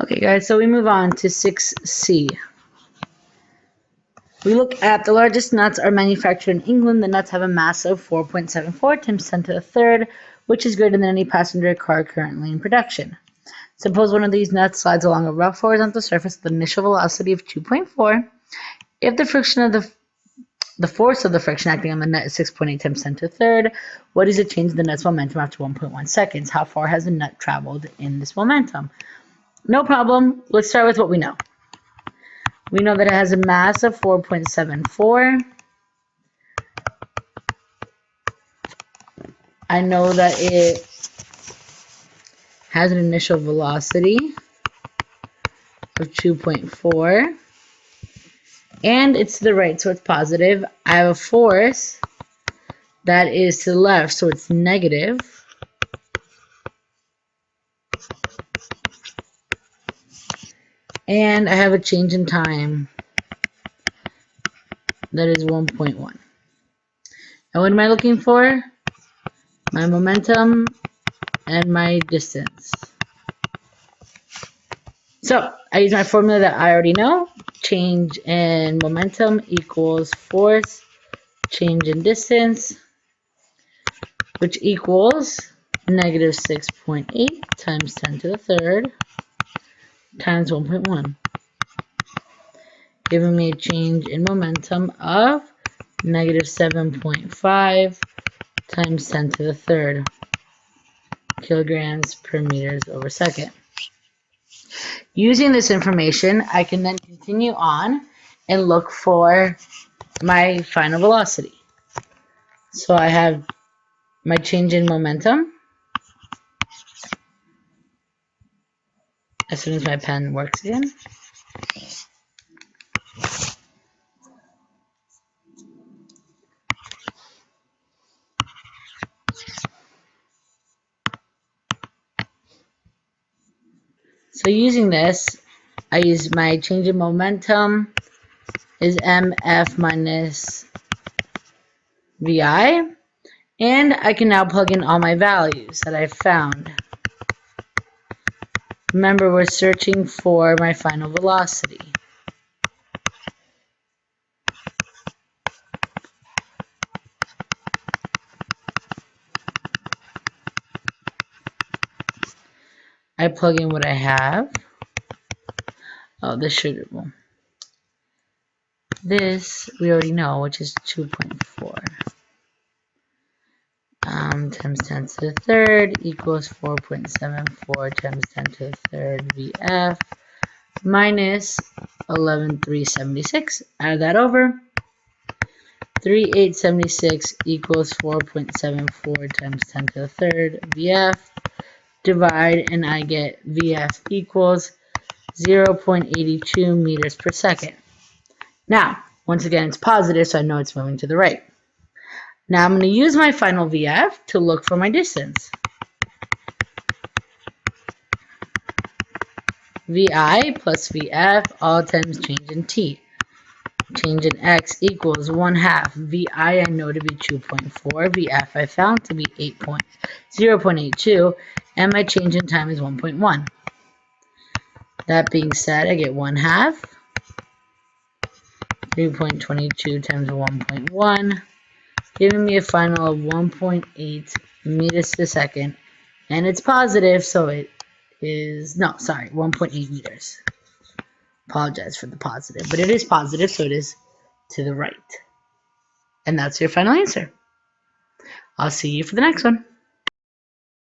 Okay, guys, so we move on to 6C. We look at the largest nuts are manufactured in England. The nuts have a mass of 4.74 times 10 to the third, which is greater than any passenger car currently in production. Suppose one of these nuts slides along a rough horizontal surface with an initial velocity of 2.4. If the friction of the force of the friction acting on the nut is 6.8 times 10 to the third, what is the change in the nut's momentum after 1.1 seconds? How far has the nut traveled in this momentum? No problem. Let's start with what we know. We know that it has a mass of 4.74. I know that it has an initial velocity of 2.4. And it's to the right, so it's positive. I have a force that is to the left, so it's negative. And I have a change in time that is 1.1. And what am I looking for? My momentum and my distance. So I use my formula that I already know. Change in momentum equals force, change in distance, which equals negative 6.8 times 10 to the third times 1.1, giving me a change in momentum of negative 7.5 times 10 to the third kilograms per meters over second. Using this information, I can then continue on and look for my final velocity. So I have my change in momentum. As soon as my pen works again. So using this, I use my change in momentum is mf minus vi, and I can now plug in all my values that I've found. Remember, we're searching for my final velocity. I plug in what I have. Oh, this should, well, this we already know, which is 2.4 times 10 to the third equals 4.74 times 10 to the third VF minus 11,376. Add that over. 3,876 equals 4.74 times 10 to the third VF. Divide, and I get VF equals 0.82 meters per second. Now, once again, it's positive, so I know it's moving to the right. Now I'm going to use my final VF to look for my distance. VI plus VF, all times change in T. Change in X equals 1/2. VI I know to be 2.4. VF I found to be 0.82. And my change in time is 1.1. That being said, I get 1/2. 3.22 times 1.1. Giving me a final of 1.8 meters per second. And it's positive, so it is, no, sorry, 1.8 meters. Apologize for the positive, but it is positive, so it is to the right. And that's your final answer. I'll see you for the next one.